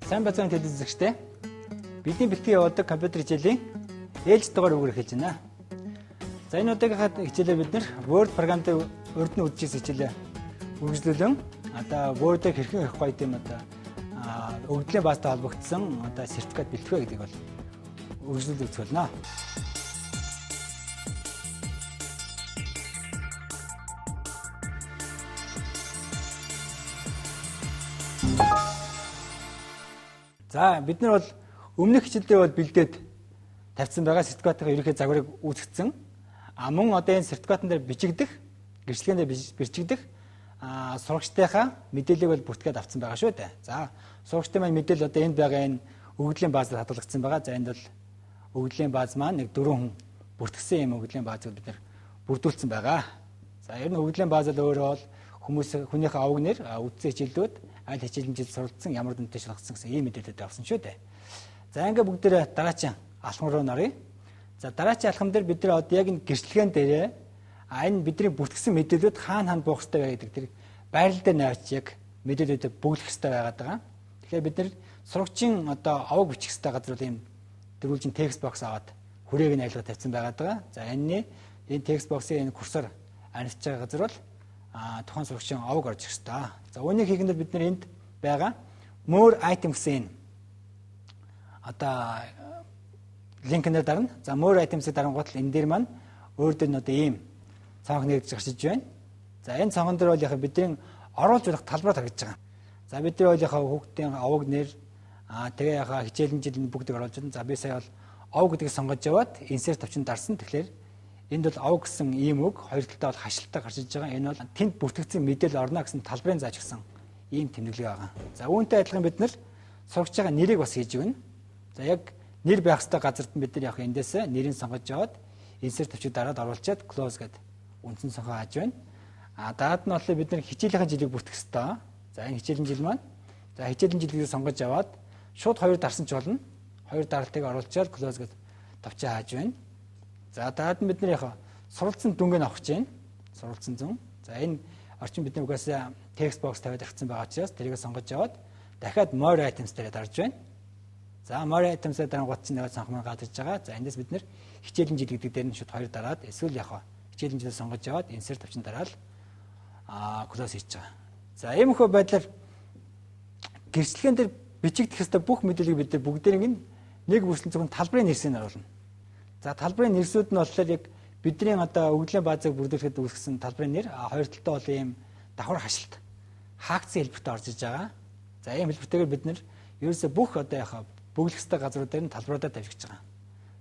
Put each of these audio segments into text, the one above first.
Сайн бацааны телевизэгчтэй бидний бэлтгэн явуулдаг компьютер хичээлийн ээлж дугаар өгөр эхэлж байна. За энэ удаагийнхаа хичээлээр бид Word програмтай урд нь үдчээс хичээлээ үргэлжлүүлэн Word-ыг хэрхэн хийх гоё юм өгөгдлийн баазтай холбогдсон сертификат бэлтгэх вэ гэдгийг бол үргэлжлүүлж үзэх болно. За бид нар бол өмнөх хичээлдээ бол бэлдээд тавьсан байгаа сертификатын ерөнхий загварыг үүсгэсэн. Мөн одоо энэ сертификатан дээр бичигдэх, гэрчлэгээндээ бичигдэх сурагчдынхаа мэдээллийг бол бүртгээд авсан байгаа шүү дээ. За сурагчдын маань мэдээлэл одоо энд байгаа энэ өгөгдлийн баазад хадгалагдсан байгаа. За энд бол өгөгдлийн бааз маань нэг 4 хүн бүртгэсэн юм өгөгдлийн баазыг бид нар бүрдүүлсэн байгаа. За ер нь өгөгдлийн баазад өөрөө бол хүнийхээ аваг нэр, үдцэн хичээлүүд, аль хичээлэмжид суралцсан, ямар дүнтэй шалгацсан гэсэн ийм мэдээлэлд авсан шүү дээ. За ингээ бүгдээ дараачийн алхам руу нарыг. За дараачийн алхам дээр бид нар одоо яг энэ гэрчлэгэн дээрээ энэ бидний бүртгэсэн мэдээлэлүүд хаана буух хэрэгтэй вэ гэдэг тэр байрал дээр навч яг мэдээлэлүүдээ бүглэх хэрэгтэй байгаад байгаа. Тэгэхээр бид нар сурагчийн одоо аваг бичих хэрэгтэй газар бол ийм дөрвөлжин текст бокс аваад хүрээг нь айлгаж тавьсан байгаад байгаа. За энэ текст боксын энэ курсор анилж байгаа газар бол тухайн сурагчийн аваг орж ирэх хэрэгтэй. За үүнийг хийхэд бид нар энд байгаа more item гэсэн одоо линкнээр дарна. За more items-ийг дарангуут л энэ дээр маань өөр дөр нь одоо ийм цонх нэгдэж гарчиж байна. За энэ цонхон дээр бол яг бидний оруулж болох талбараа таргаж байгаа. За бид нар бол яг хүүхдийн аваг нэр тэгээ яг хичээлэн жилийн бүгдийг оруулж байна. За би сая бол аваг гэдгийг сонгож яваад insert тавчин дарсан. Тэгэхээр энд бол аваг гэсэн ийм үг хоёр талдаа бол хашлттай гарч иж байгаа. Энэ бол тэнд бүртгэгдсэн мэдээлэл орно гэсэн талбарын зааж гисэн ийм тэмдэглэг байгаа. За үүнтэй адилхан бид нар сурагчийн нэрийг бас хийж өгнө. За яг нэр байх ёстой газарт бид нар яг эндээсээ нэрийг сонгож яваад insert тавчиг дараад оруулчаад close гэдэг үндсэн сонхоо хааж байна. Дараад нь болохоор бид нар хичээлийн жилийг бүртгэх ёстой. За энэ хичээлийн жил маань за хичээлийн жилийг сонгож яваад шууд хоёр дарсан ч болно. Хоёр даралтыг оруулчаад close гэдэг тавчаа хааж байна. За дараад нь бид нар яг суралцсан дүнгийг авах гэж байна. Суралцсан зүн. За энэ орчин бидний угаасаа text box тавиад ирсэн байгаа учраас тэрийг сонгож яваад дахиад more items дээр дарж байна. За more items-ээр дарангуут чинь нэг санхмаа гадарч байгаа. За эндээс бид нэр хичээлийн жил гэдэг дээр нь шууд хоёр дараад эсвэл яг хичээлийн жилээ сонгож яваад insert тавчин дараал close хийж байгаа. За иймэрхүү байдлаар гэрчлэгэн дээр бичигдэх ёстой бүх мэдээллийг бид нар бүгдээрээ нэг бүрсэн зөвхөн талбарын нэрсээр оруулна. За талбарын нэрсүүд нь болохоор яг бидний одоо өгөгдлийн баазыг бүрдүүлэхэд үүсгэсэн талбарын нэр хоёр талтай бол ийм давхар хашлт хаагдсан хэлбэртэй орж иж байгаа. За ийм хэлбэртэйгээр бид нар ерөөсөө бүх одоо яг бүглэх ёстой газрууд дээр нь талбаруудаар тавьж байгаа.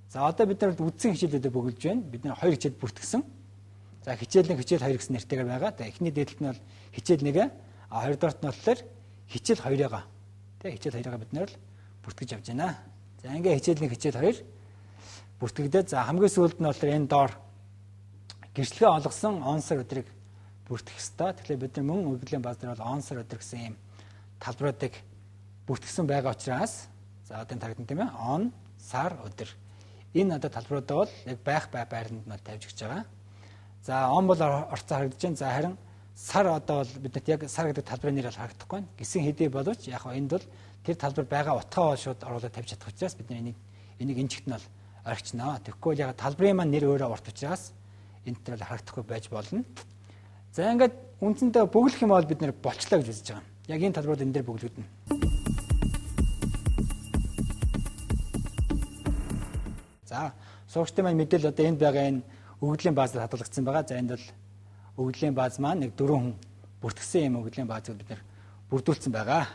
За одоо бид нар үдцэн хичээлүүдэд бүгэлж байна. Бид нар хоёр хичээл бүртгэсэн. За хичээл 1, хичээл 2 гэсэн нэртэйгээр байгаа. За эхний дээдлэлт нь бол хичээл 1, хоёрдугаарт нь болохоор хичээл 2-аа. Тэ хичээл 2-аа бид нар л бүртгэж явж байна. За ингээ хичээл 1, хичээл 2 бүртгэгдээд за хамгийн сүүлд нь болохоор энэ доор гэрчлэгээ олгосон онсор өдрийг бүртгэх ёстой. Тэгэхээр бид нар мөн өгөгдлийн бааз дээр бол онсор өдөр гэсэн ийм талбаруудыг бүртгэсэн байгаа учраас за одоо таригдан тийм ээ on сар өдөр энэ одоо талбаруудаа бол яг байх байранд нь тавьж өгч байгаа. За on бол орцоо харагдаж байна. За харин сар одоо бол биднэрт яг сар гэдэг талбарын нэр бол харагдахгүй байна. Гисэн хэдий боловч яг энд бол тэр талбар байгаа утгаа бол шууд оруулаад тавьж чадах учраас бид энийг энэ чигт нь бол орхичнаа. Тэгэхгүй бол яг талбарын маань нэр өөрөө урт учраас энэ төр бол харагдахгүй байж болно. За ингээд үндсэндээ бүглэх юм бол бид нэр болчлаа гэж үзэж байгаа. Яг энэ талбарууд энэ дээр бүглэгдэнэ. За сурагчдын маань мэдээлэл одоо энд байгаа энэ өгөгдлийн баазад хадгалагдсан байгаа. За энд бол өгөгдлийн бааз маань нэг 4 хүн бүртгэсэн юм өгөгдлийн баазыг бид нар бүрдүүлсэн байгаа.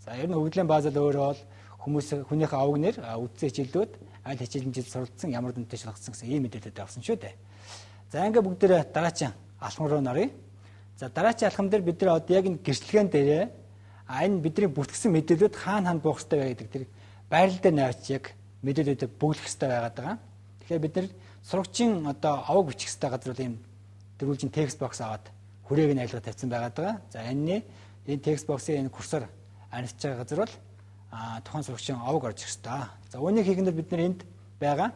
За ер нь өгөгдлийн баазад өөрөө бол хүнийхээ аваг нэр, үдцэн хичээлүүд, аль хичээлэмжид суралцсан, ямар дүнтэй шалгацсан гэсэн ийм мэдээлэлд авсан шүү дээ. За ингээ бүгдээ дараачийн алхам руу нарыг. За дараачийн алхам дээр бид нар одоо яг энэ гэрчлэгэн дээрээ энэ бидний бүртгэсэн мэдээлэлүүд хаана буух хэрэгтэй вэ гэдэг тэр байрал дээр навч яг мэдээлэлүүдээ бүглэх хэрэгтэй байгаад байгаа. Тэгэхээр бид нар сурагчийн одоо аваг бичих хэрэгтэй газар бол ийм дөрвөлжин текст бокс аваад хүрээг нь айлгаж тавьсан байгаад байгаа. За энэ текст боксын энэ курсор анилж байгаа газар бол тухайн сурагчийн аваг орж ирэх хэрэгтэй. За үүнийг хийхэд бид нар энд байгаа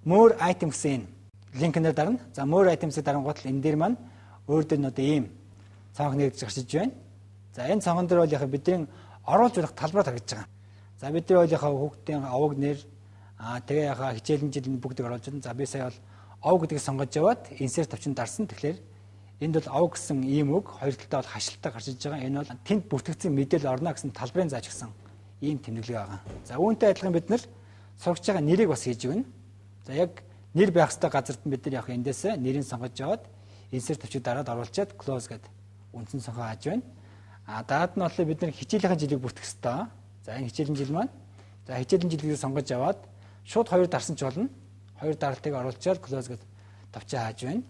more items гэсэн линкнээр дарна. За more items-ийг дарангуут л энэ дээр маань өөр дөр нь одоо ийм цонх нэгдэж гарчиж байна. За энэ цонхон дээр бол яг бидний оруулж болох талбараа таргаж байгаа. За бид нар өөрийнхөө хүүхдийн овог нэр тэгээ яхаа хичээлэн жил бүгдийг оруулж байна. За би сая бол ов гэдгийг сонгож яваад insert тавчин дарсан. Тэгэхээр энд бол ов гэсэн ийм үг хоёр талдаа бол хашлтаа гарч иж байгаа. Энэ бол тэнд бүртгэгдсэн мэдээлэл орно гэсэн талбарын зааж гисэн ийм тэмдэглэг байгаа. За үүнтэй адилхан бид нар сургаж байгаа нэрийг бас хийж өгнө. За яг нэр байх ёстой газарт бид нар яг эндээсээ нэрийг сонгож яваад insert тавчиг дараад оруулчаад close гэдэг үндсэн сонхоо хааж байна. Даад нь болохоор бид нар хичээлийн жилийг бүртгэх ёстой. За энэ хичээлийн жил маань. За хичээлийн жилийг сонгож аваад шууд хоёр дарсан ч болно. Хоёр даралтыг оруулчаад close гэдэг тавчаа хааж байна.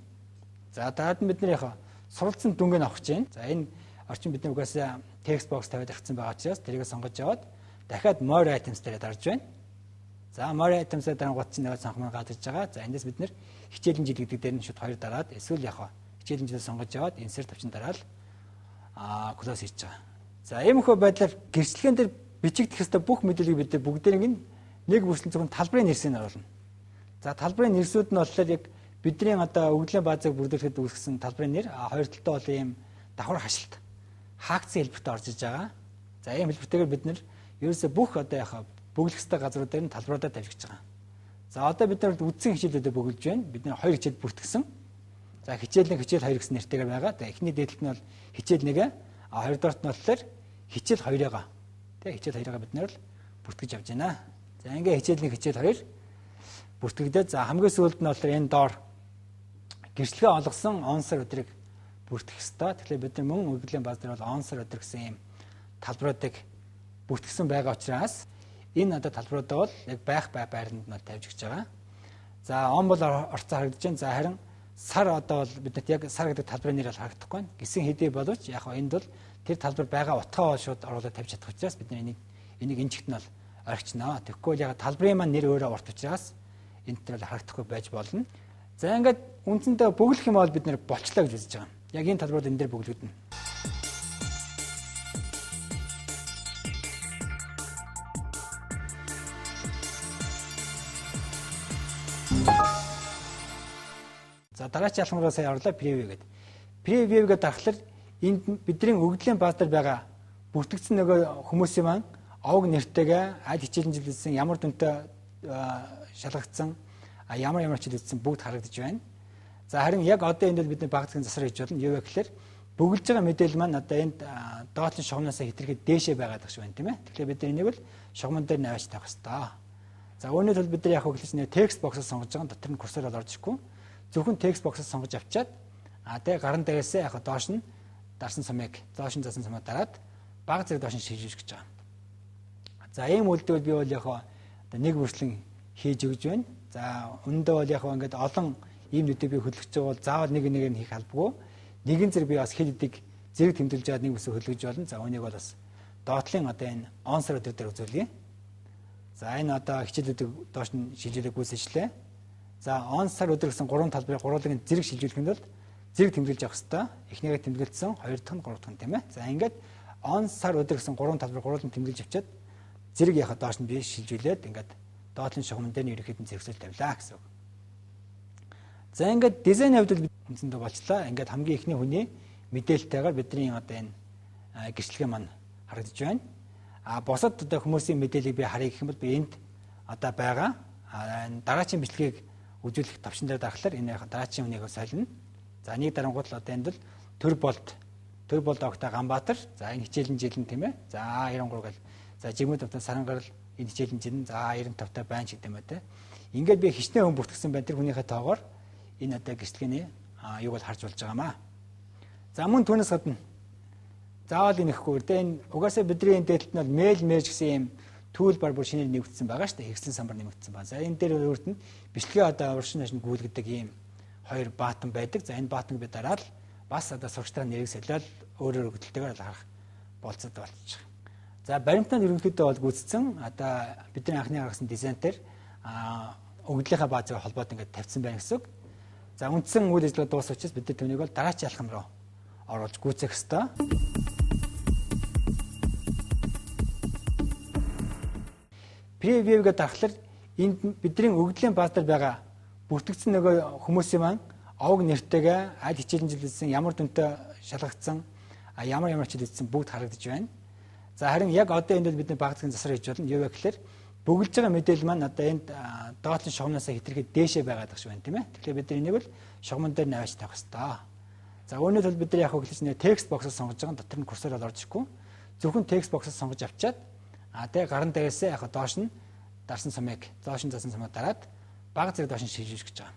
За даад нь бид нар яг суралцсан дүнгийн авах гэж байна. За энэ орчин бид нар угаасаа text box тавиад ирсэн байгаа учраас тэрийг сонгож яваад дахиад more items дээр дарж байна. За more items-ээр дарангууд чинь нэг санхмаа гадарж байгаа. За эндээс бид нэр хичээлийн жил гэдэг дээр нь шууд хоёр дараад эсвэл яг хичээлийн жилээ сонгож яваад insert тавчин дараал close хийж байгаа. За ийм хөө байдлаар гэрчлэгэн дээр бичигдэх ёстой бүх мэдээллийг бид бүгдээр нэг бүрслэн зөвхөн талбарын нэрсээр оруулна. За талбарын нэрсүүд нь болохоор яг бидний одоо өгөгдлийн баазыг бүрдүүлэхэд үүсгэсэн талбарын нэр хоёр талтай бол ийм давхар хашлт хаагдсан хэлбэртэй орж иж байгаа. За ийм хэлбэртэйгээр бид нэр ерөөсөө бүх одоо яг бөглөх ёстой газруудаар нь талбаруудаа тавьж байгаа. За одоо бид нар үдсэн хичээлүүдэд бөглөж байна. Бид нар хоёр хичээл бүртгэсэн. За хичээл 1, хичээл 2 гэсэн нэртэйгээр байгаа. Тэгээ эхний дээдлэлт нь бол хичээл 1, хоёрдугаарт нь болохоор хичээл 2-аа. Тэгээ хичээл 2-аа бид нар л бүртгэж явж байна. За ингээ хичээл 1, хичээл 2 бүртгэгдээд за хамгийн сүүлд нь болохоор энэ доор гэрчлэгээ олгосон онсор өдрийг бүртгэх ёстой. Тэгэхээр бид нар мөн өгөгдлийн бааз дээр бол онсор өдөр гэсэн юм талбаруудыг бүртгэсэн байгаа учраас энэ одоо талбаруудаа бол яг байх байранд нь тавьж өгч байгаа. За он бол орцоо харагдаж байна. За харин сар одоо бол биднэрт яг сар гэдэг талбарын нэр бол харагдахгүй байна. Гисэн хэдий боловч яг энд бол тэр талбар байгаа утгаа шууд оруулаад тавьж чадах учраас бид нар энийг энэ чигт нь бол орхичнаа. Тэгэхгүй бол яг талбарын маань нэр өөрөө урт учраас энд тэр бол харагдахгүй байж болно. За ингээд үндсэндээ бөглөх юм бол бид нар болчлаа гэж үзэж байгаа. Яг энэ талбарууд энэ дээр бөглөгдөнө. За дараагийн ялхамраа сая орлоо preview гэдэг. Preview гэдэг дарахлаар энд бидний өгөгдлийн бааз дээр байгаа бүртгэгдсэн нөгөө хүмүүсийн маань овог нэртэйгээ аль хичээлийн жил үзсэн ямар дүнтэй шалгагдсан ямар хичээл үзсэн бүгд харагдаж байна. За харин яг одоо энд бид баг цагийн засвар хийж болно. Юу вэ гэхээр бөглөж байгаа мэдээлэл маань одоо энд доотлын шугамнаас хэтэрхий дээшээ байгаад багш байна тийм ээ. Тэгэхээр бид энийг л шугамн дээр наваач тавих хэрэгтэй. За үүний тулд бид нар яг хөглөж нэ текст боксыг сонгож байгаа. Дотор нь курсор бол орж ирэхгүй. Зөвхөн текст боксыг сонгож авчаад тэгээ гарын дээрээсээ яг доош нь дарсан сумыг доош нь засан сумаа дараад баг зэрэг доош нь шилжүүлж гэж байгаа. За ийм үйлдэл би бол яг одоо нэг бүрслэн хийж өгж байна. За өнөөдөө бол яг ингээд олон ийм нүдийг би хөдөлгөж байгаа бол заавал нэг нэгээр нь хийх албагүй. Нэгэн зэрэг би бас хэд хэдийг зэрэг тэмдэглэж аваад нэг бүсээ хөдөлгөж болно. За үүнийг бол бас доотлын одоо энэ онсор өдөр дээр үзүүлье. За энэ одоо хичээлүүдийг доош нь шилжүүлэх гүйцэтгэлээ. За онсор өдөр гэсэн гурван талбарын гурваныг зэрэг шилжүүлэхэд бол зэрэг тэмдэглэж авах хэрэгтэй. Эхнийгээ тэмдэглэсэн, хоёр дахь нь, гурав дахь нь тийм ээ. За ингээд онсор өдөр гэсэн гурван талбар гурван тэмдэглэж авчаад зэрэг яхаа доош нь би шилжүүлээд ингээд доотлын шугамн дээр нь ерөнхийд нь зэрэгсэл тавилаа гэсэн үг. За ингээд дизайн хувьд бид үндсэндээ болчлаа. Ингээд хамгийн ихний хүний мэдээлэлтэйгээр бидний одоо энэ гэрчлэгээ маань харагдаж байна. Босод одоо хүмүүсийн мэдээллийг би харъя гэх юм бол би энд одоо байгаа. Дараагийн бичлэгийг үзүүлэх тавшин дээр дарахлаар энэ дараагийн хүнийг солино. За нэг дарангууд л одоо энд бол төр болд огтой Ганбаатар. За энэ хичээлийн жил нь тийм ээ. За 93 гэл. За жигмэд автаа Сарангарал энэ хичээлийн жил нь за 95 та байна ч гэдэм бай тээ. Ингээд би хичнээн хүн бүртгэсэн байна. Тэр хүнийхээ тоогоор энэ одоо гэрчлэгээний юуг бол харж болж байгаамаа. За мөн түүнээс гадна заавал энэ ихгүй. Энэ угаасаа бидний энэ дээдлэлт нь бол мэйл мэж гэсэн юм toolbar бүр шинээр нэгдсэн байгаа шүү дээ. Хэрэгсэн самбар нэмэгдсэн байна. За энэ дээр өөрт нь бичлэгээ одоо уршин хашин гүйлгэдэг ийм хоёр баатан байдаг. За энэ баатаныг би дараад бас одоо сурагчдаа нэрийг солиод өөрөөр өгдөлтэйгээр харах болцоод болчих. За баримтанд ерөнхийдөө бол гүйцэтгэсэн. Одоо бидний анхны гаргасан дизайнтер өгдлийнхаа баазыг холбоод ингээд тавьсан байна гэсэн үг. За үндсэн үйл ажиллагаа дуусах учраас бид түүнийг бол дараагийн алхам руу оруулж гүйцээх ёстой. Preview-г дарахлаар энд бидний өгдлийн бааз дээр байгаа бүртгэгдсэн нөгөө хүмүүсийн маань овог нэртэйгээ аль хичээлийн жил үзсэн ямар дүнтэй шалгагдсан ямар хичээл үзсэн бүгд харагдаж байна. За харин яг одоо энд бид баг засгийн засвар хийж болно. Юу вэ гэхээр бөглөж байгаа мэдээлэл маань одоо энд доотлын шугамнаас хэтэрхий дээшээ байгаад байгаа юм тийм ээ. Тэгэхээр бид энийг л шугамн дээр наваач тавих хэрэгтэй. За үүний тулд бид нар яг хөглөж нэ текст боксыг сонгож байгаа. Дотор нь курсор бол орж ирэхгүй. Зөвхөн текст боксыг сонгож авчаад тэгээ гарын дээрээсээ яг доош нь дарсан сумыг доош нь засан сумыг дараад баг зэрэг доош нь шилжүүлж гэж байгаа.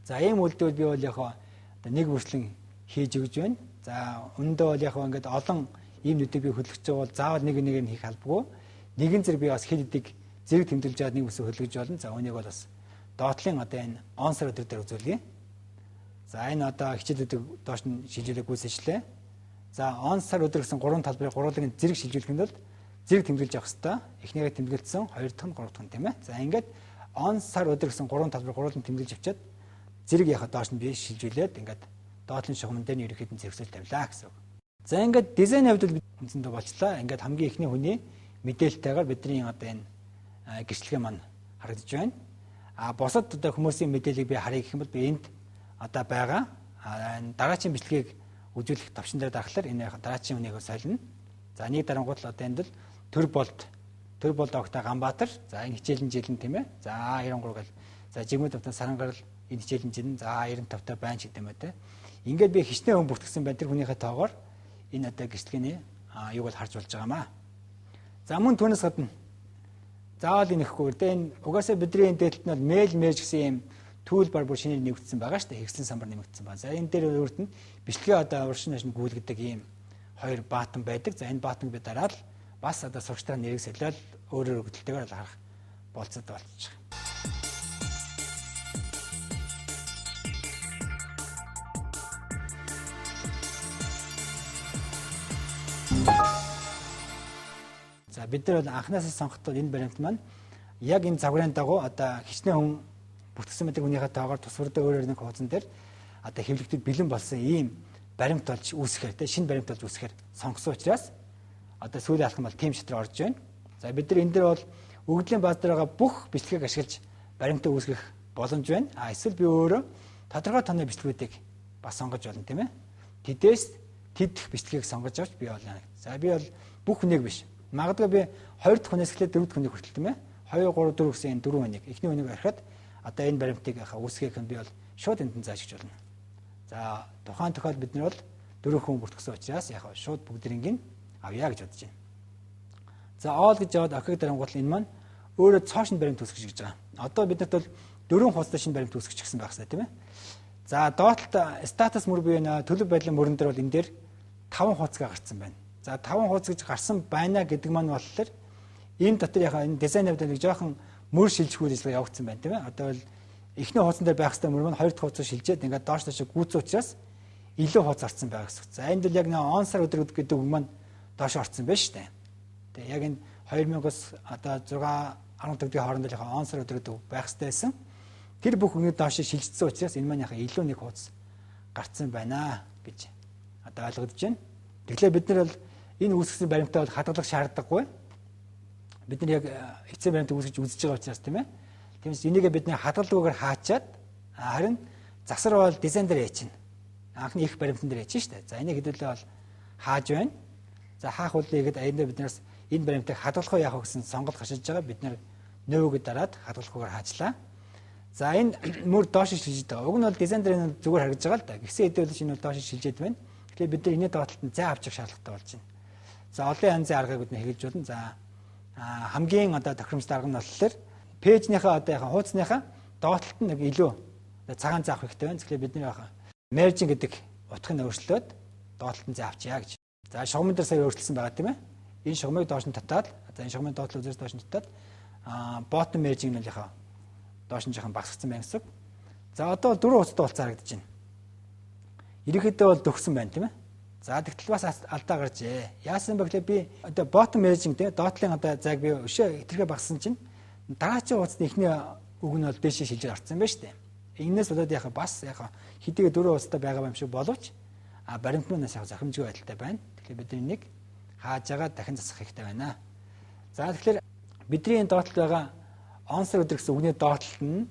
За ийм үйлдэл би бол яг одоо нэг бүрслэн хийж өгж байна. За өндөө бол яг ингээд олон ийм нүдийг би хөдөлгөж байгаа бол заавал нэг нь хийх албагүй. Нэгэн зэрэг би бас хэд хэдийг зэрэг тэмдэглэж аваад нэг үсээ хөдөлгөж болно. За үүнийг бол бас доотлын одоо энэ онсор өдөр дээр үзүүлье. За энэ одоо хичээлүүдийг доош нь шилжүүлэх гүйцэтгэлээ. За онсор өдөр гэсэн гурван талбарыг гурван зэрэг шилжүүлэхэд бол зэрэг тэмдэглэж авах хэрэгтэй. Эхнийгээ тэмдэглэсэн, хоёр дахь нь, гурав дахь нь тийм ээ. За ингээд онсор өдөр гэсэн гурван талбарыг гурван тэмдэглэж авчаад зэрэг яхаа доош нь би шилжүүлээд ингээд доотлын шугамн дээр нь ерөнхийдөө зэрэгсэл тавилаа гэсэн үг. За ингээд дизайн хувьд бид үндсэндээ болчлаа. Ингээд хамгийн эхний хүний мэдээлэлтэйгээр бидний одоо энэ гэрчлэгээ маань харагдаж байна. Босод одоо хүмүүсийн мэдээллийг би харъя гэх юм бол би энд одоо байгаа. Дараачийн бичлэгийг үзүүлэх тавшин дээр дарахлаар энэ дараачийн хүнийг солино. За нэг дарангуут л одоо энд л төр болд огтой Ганбаатар. За энэ хичээлэн жилэн тийм ээ. За 93 гэл. За жигмэд автан Сарангарал энэ хичээлэн жилэн. За 95 та байна ч гэдэм үү те. Ингээд би хичнээн хүн бүртгэсэн байна. Тэр хүнийхээ тоогоор энэ одоо гэрчлэгээний юуг бол харж болж байгаамаа. За мөн түүнээс гадна заавал энэхгүй дээ. Энэ угаасаа бидний энэ дээдлэлт нь бол мэйл мэж гэсэн юм төлбөр бүр шинээр нэгдсэн байгаа шүү дээ. Хэрэгслийн самбар нэмэгдсэн байна. За энэ дээр өөрт нь бичлэгээ одоо уршин хашин гүйлгэдэг ийм хоёр баатан байдаг. За энэ баатанг би дараад бас одоо сурагчдаа нэрийг солиод өөрөөр өгдөлтэйгээр харах болцоод болчих. За бид нар анхнаасаа сонгохдоо энэ баримт маань яг энэ загварын дагуу одоо хичнээн хүн бүтгсэн мэдэг хүнийхээ тоогоор тусвартай өөрөөр нэг хуудсан дээр одоо хэвлэгдэд бэлэн болсон ийм баримт болж үүсгэхээр те шинэ баримт болж үүсгэхээр сонгосон учраас одоо сүүлийн алхам бол тийм шатраа орж байна. За бид нар энэ дээр бол өгөгдлийн бааз дээр байгаа бүх бичлэгийг ашиглаж баримтаа үүсгэх боломж байна. Эсвэл би өөрөө тодорхой тооны бичлэгүүдийг бас сонгож болно тийм ээ. Тэдээс тэдх бичлэгийг сонгож авч би болно. За би бол бүх хүнийг биш. Магадгүй би 2 дахь хүнээс эхлээд 4 дахь хүнийг хүртэл тийм ээ. 2 3 4 гэсэн 4 хүнийг эхний хүнийг арихад одоо энэ баримтыг үүсгэх нь би бол шууд энд нь заашгиж болно. За тухайн тохиолдолд бид нар бол 4 хүн бүртгэсэн учраас яг шууд бүгднийг авъя гэж бодож байна. За оол гэж яваад орхиг дарангуул энэ маань өөрөө цоошин баримт үүсгэж гэж байгаа. Одоо биднэрт бол 4 хуудастай шинэ баримт үүсгэж гисэн байхсаа тийм ээ. За доотлолт статус мөр буюу төлөв байдлын мөрөн дээр бол энэ дээр 5 хуудасгаа гарцсан байна. За 5 хуудас гэж гарсан байна гэдэг маань болохоор энэ дотор яг энэ дизайн авдаг нэг жоохон мөр шилжих үйл ажиллагаа явагдсан байна тийм ээ. Одоо бол эхний хуудсан дээр байх хэвээр мөр маань 2 дахь хуудас шилжээд ингээд доош ташаа гүйцэн учраас илүү хуудас орцсон байгаа гэсэн. За энд бол яг нэг он сар өдөр гэдэг үг маань доош орцсон байна шүү дээ. Тэгээ яг энэ 2000-аас одоо 6 14-ийн хооронд л он сар өдөр гэдэг байх хэвээр байсан. Тэр бүх үнийг доош шилжсэн учраас энэ маань яг илүү нэг хуудас гарцсан байна гэж одоо ойлгогдож байна. Тэгэхээр бид нар бол энэ үүсгэсэн баримтаа бол хадгалах шаардлагагүй. Бид нар яг эцсийн баримтыг үүсгэж үзэж байгаа учраас тийм ээ. Тиймээс энийг бид нэ хадгалгүйгээр хаачаад харин засар бол дизайн дээр яачин. Анхны их баримтан дээр яачин шүү дээ. За энийг хэдүүлээ бол хааж байна. За хаах үлээ гэдэг аяндаа биднээс энэ баримтыг хадгалах яах вэ гэсэн сонголт гарчиж байгаа. Бид нар нөөгийг дараад хадгалахгүйгээр хаачлаа. За энэ мөр доош шилжиж байгаа. Уг нь бол дизайн дээр энэ зүгээр харагдаж байгаа л да. Гисэн хэдүүлж энэ бол доош шилжээд байна. Тэгэхээр бид нар энэний доотлолтод зай авчих шаардлагатай болж байна. За олон янзын аргыг бид нэ хэрэгж болно. За хамгийн одоо тохиромжтой арга нь болохоор пэйжнийхээ одоо яхаа хуудасныхаа доотлолт нь нэг илүү цагаан зай авах хэрэгтэй байна. Тэгэхээр бид нар яхаа merging гэдэг утгыг өөрчлөөд доотлолтын зай авчия гэж. За шугамн дээр сая өөрчилсөн байгаа тийм ээ. Энэ шугамыг доош нь татаад за энэ шугамын доотлол үзээс доош нь татаад bottom merging нь яхаа доош нь жоохон багасгсан байна гэсэн. За одоо 4 хуудастай болцоо харагдаж байна. Ерөнхийдөө бол төгсөн байна тийм ээ. За тэгтэл бас алдаа гарчээ. Яасан бэ гэхээр би одоо bottom merging те доотлын одоо зайг би өшөө хэтэрхий багассан чинь дараачийн хуудасны эхний үг нь бол дээшээ шилжиж орсон байна шүү дээ. Энээс болоод яхаа бас яхаа хэдийгээр 4 хуудастай байгаа юм шиг боловч баримт манаас яг захимжгүй байдалтай байна. Тэгэхээр бид энийг хааж байгаа дахин засах хэрэгтэй байна. За тэгэхээр бидний доотлол байгаа онсор өдөр гэсэн үгний доотлол нь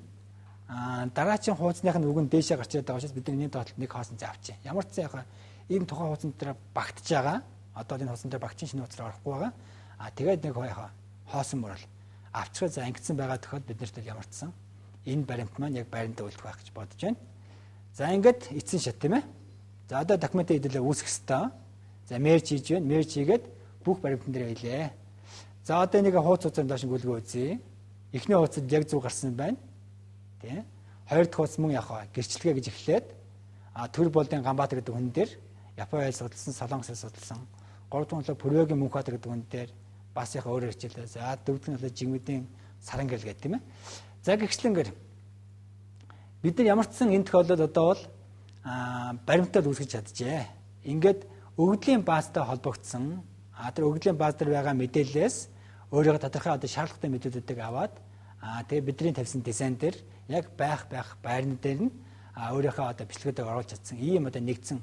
дараачийн хуудасных нь үг нь дээшээ гарч ирээд байгаа учраас бид энэ доотлолт нэг хоосон зай авчи. Ямар ч зай яхаа ийм тухайн хуудсан дээр багтж байгаа. одоо энэ хуудсан дээр багцын шинэ хуудасаар орохгүй байгаа. Тэгээд нэг хоосон мөрөл авчраа за ангидсан байгаа тохиолдолд бид нарт ямар ч сан энэ баримт маань яг байрандаа үлдэх байх гэж бодож байна. За ингээд эцсийн шат тийм ээ. За одоо документыг хэдүүлээ үүсгэх ёстой. За мерж хийж байна. Мерж хийгээд бүх баримтан дээр хэлээ. За одоо нэг хуудас хуудасанд доош гүйлгөө үзье. Эхний хуудасд яг зүг гарсан байна. Тийм. Хоёр дахь хуудас мөн гэрчлэгээ гэж эхлээд төр болдын Ганбаатар гэдэг хүн дээр Япон айл судалсан, Солонгос айл судалсан. Гурав дахь нь Пүрвэгийн Мөнхбаатар гэдэг хүн дээр бас өөрөөр хичээлээ. За дөрөв нь Жигмэдийн Сарангэл гэдэг тийм ээ. За гихчлэнгээр бид нар ямар ч сан энэ тохиолдолд одоо бол баримтаар үүсгэж чаджээ. Ингээд өгөгдлийн баазтай холбогдсон тэр өгөгдлийн бааз дээр байгаа мэдээллээс өөрийнхөө тодорхой одоо шаардлагатай мэдээллүүдийг аваад тэгээ бидний тавьсан дизайн дээр яг байх байрны дээр нь өөрийнхөө одоо бичлэгүүдийг оруулж чадсан ийм одоо нэгдсэн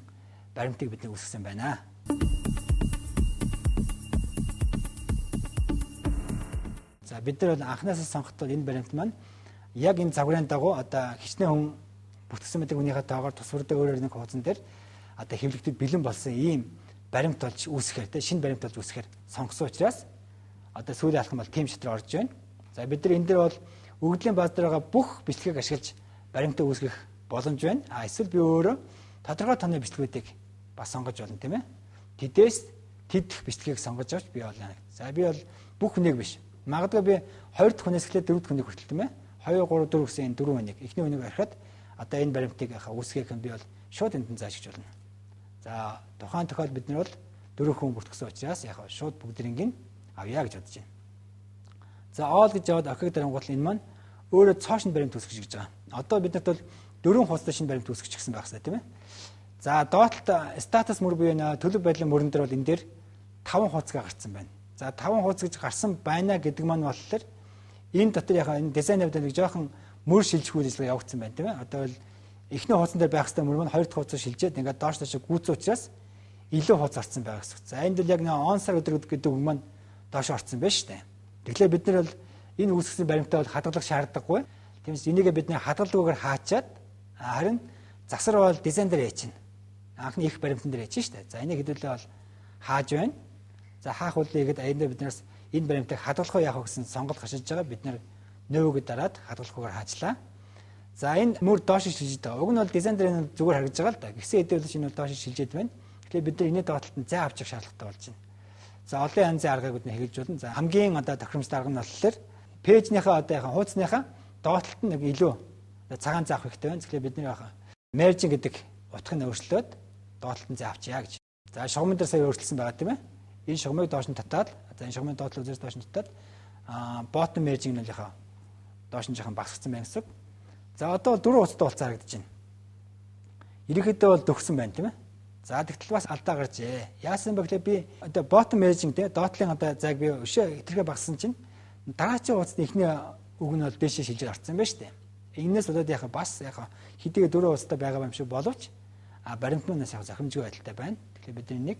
баримтыг бид үүсгэсэн байна. За бид нар анхнаасаа сонгохдоо энэ баримт маань яг энэ загварын дагуу одоо хичнээн хүн бүтгсэн мэдэг хүнийхээ тоогоор тусвартай өөрөөр нэг хуудсан дээр одоо хэвлэгдэд бэлэн болсон ийм баримт болж үүсгэхээр тэ шинэ баримт болж үүсгэхээр сонгосон учраас одоо сүүлийн алхам бол тийм шатраа орж байна. За бид нар энэ дээр бол өгөгдлийн бааз дээр байгаа бүх бичлэгийг ашиглаж баримтаа үүсгэх боломж байна. Эсвэл би өөрөө тодорхой тооны бичлэгүүдийг бас сонгож болно тийм ээ. Тэдээс тэдх бичлэгийг сонгож авч би болно. За би бол бүх хүнийг биш. Магадгүй би 2 дахь хүнээс эхлээд 4 дахь хүнийг хүртэл тийм ээ. 2 3 4 гэсэн 4 хүнийг эхний хүнийг арихад одоо энэ баримтыг үүсгэх нь би бол шууд энд заашгиж болно. За тухайн тохиолдолд бид нар бол 4 хүн бүртгэсэн учраас яг шууд бүгднийг авъя гэж бодож байна. За all гэж яваад охиг дарангуул энэ маань өөрөө цоошин баримт үүсгэж гэж байгаа. Одоо биднэрт бол 4 хуудастай шинэ баримт үүсгэж гисэн байх хэрэгтэй тийм ээ. За доотлолт статус мөр буюу төлөв байдлын мөрөн дээр бол энэ дээр 5 хуудасгаа гарцсан байна. За 5 хуудас гэж гарсан байна гэдэг маань болохоор энэ дотор яг энэ дизайн хэвдэл нэг жоохон мөр шилжих үйл ажиллагаа явагдсан байна тийм ээ. Одоо бол эхний хуудсан дээр байх хэвээр мөр маань 2 дахь хуудасаар шилжээд ингээд доош доош гүйцэн учраас илүү хуудас орсон байгаа гэсэн. За энд бол яг нэг он сар өдөр гэдэг үг маань доош орсон байна шүү дээ. Тэгэхээр бид нар бол энэ үүсгэсэн баримтаа бол хадгалах шаардлагагүй. Тиймээс энийгээ бидний хадгалгүйгээр хаачаад харин засар бол дизайн дээр яачин. Анхны их баримтан дээр яачин шүү дээ. За энийг хэдүүлээ бол хааж байна. За хаах үлээ гэдэг аяндаа биднээс энэ баримтыг хадгалах уу яах вэ гэсэн сонголт гарчиж байгаа. Бид нар нөөгөд дараад хадгалахгүйгээр хаачлаа. За энэ мөр доош шилжиж байгаа. Уг нь бол дизайн дээр зүгээр харагдаж байгаа л да. Гисэн хэдүүлж энэ бол доош шилжээд байна. Тэгэхээр бид нар энэний доотлолтод зай авчих шаардлагатай болж байна. За олон янзын аргыг бид хэлж болно. За хамгийн одоо тохиромжтой арга нь болохоор пэйжнийхээ одоо яхан хуудасныхаа доотлолт нь нэг илүү цагаан заах хэрэгтэй байна. Тэгэхээр бидний яхан merging гэдэг утгыг өөрчлөөд доотлолтын зай авчия гэж. За шугамн дээр сая өөрчилсөн байгаа тийм ээ. Энэ шугамыг доош нь татаад за энэ шугамын доотлол үзээс доош нь татаад bottom merging нь яхаа доош нь жоохон багасгсан байна гэсэн. За одоо бол 4 хуудастай болцоо харагдаж байна. Ерөнхийдөө бол дөгсөн байна тийм ээ. За тэгтэл бас алдаа гарчээ. Яасан бэ гэхээр би одоо bottom merging те доотлын одоо зайг би өшөө тэргээ багассан чинь дараачийн хуудасны эхний үг нь бол дээшээ шилжиж орсон байна шүү дээ. Энээс болоод яхаа бас яхаа хэдийгээр 4 хуудастай байгаа юм шиг боловч баримтнаас яхаа захимжгүй байдалтай байна. Тэгэхээр бид нэг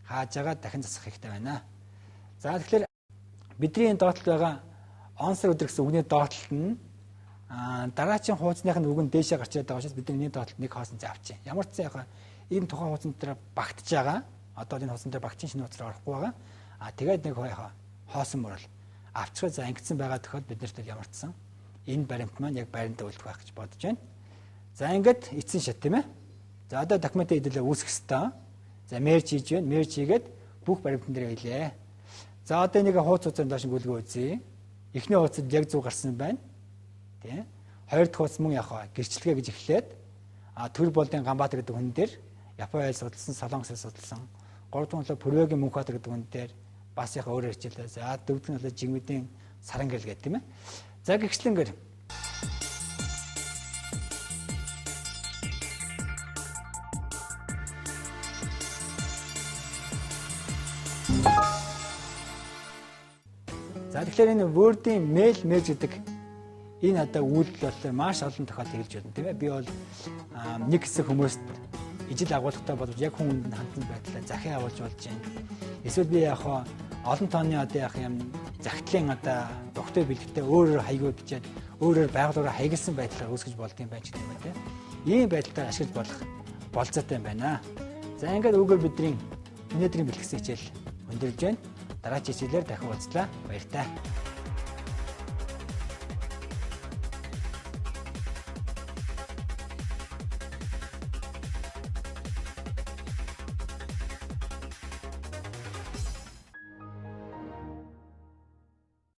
хааж байгаа дахин засах хэрэгтэй байна. За тэгэхээр бидний энэ доотлолт байгаа онсор өдөр гэсэн үгний доотлолт нь дараачийн хуудасных нь үг нь дээшээ гарч байгаа учраас бидний доотлолт нэг хоосон зай авчих. Ямар ч зай яхаа энэ тухайн хуудсан дээр багтж байгаа. Одоо энэ хуудсан дээр багтчин шинэ хуудасаар орохгүй байгаа. Тэгээд нэг хоосон мөрөл авчраа за ангидсан байгаа тохиолдолд бид нарт ямар ч сан энэ баримт маань яг байрандаа үлдэх байх гэж бодож байна. За ингээд эцсийн шат тийм ээ. За одоо документыг хэдүүлээ үүсгэх ёстой. За мерж хийж байна. Мерж хийгээд бүх баримтан дээр хэлээ. За одоо нэг хуудас хуудасанд доош гүйлгөө үзье. Эхний хуудасд яг зүг гарсан байна. Тийм. Хоёр дахь хуудас мөн гэрчлэгээ гэж эхлээд төр болдын Ганбаатар гэдэг хүн дээр Япон айл судалсан, Солонгос айл судалсан. Гурав дахь нь Пүрвэгийн Мөнхбаатар гэдэг хүн дээр бас өөрөөр хичээлээ. За дөрөв дахь нь Жигмэдийн Сарангэл гэдэг тийм ээ. За гихчлэнгээр за тэгэхээр энэ Word-ийн mail merge гэдэг энэ одоо үйлдэл бол маш олон тохиолдолд хэлж байна тийм ээ. Би бол нэг хэсэг хүмүүст ижил агуулгатай боловч яг хүмүүнд хандсан байдлаа захин явуулж болж байна. Эсвэл би яг олон тооны одоо яг юм захидлын одоо доктортой бэлтгэдэг өөрөөр хаяггүй бичээд өөрөөр байгууллагаараа хаягдсан байдлаар үүсгэж болд юм байна ч гэх юм тийм. Ийм байдлаар ашиглаж болох болцоотой юм байна. За ингээд үүгээр бидний өнөөдрийн бэлтгэсэн хичээл өндөрлж байна. Дараагийн хичээлээр дахин уулзлаа. Баяр таа.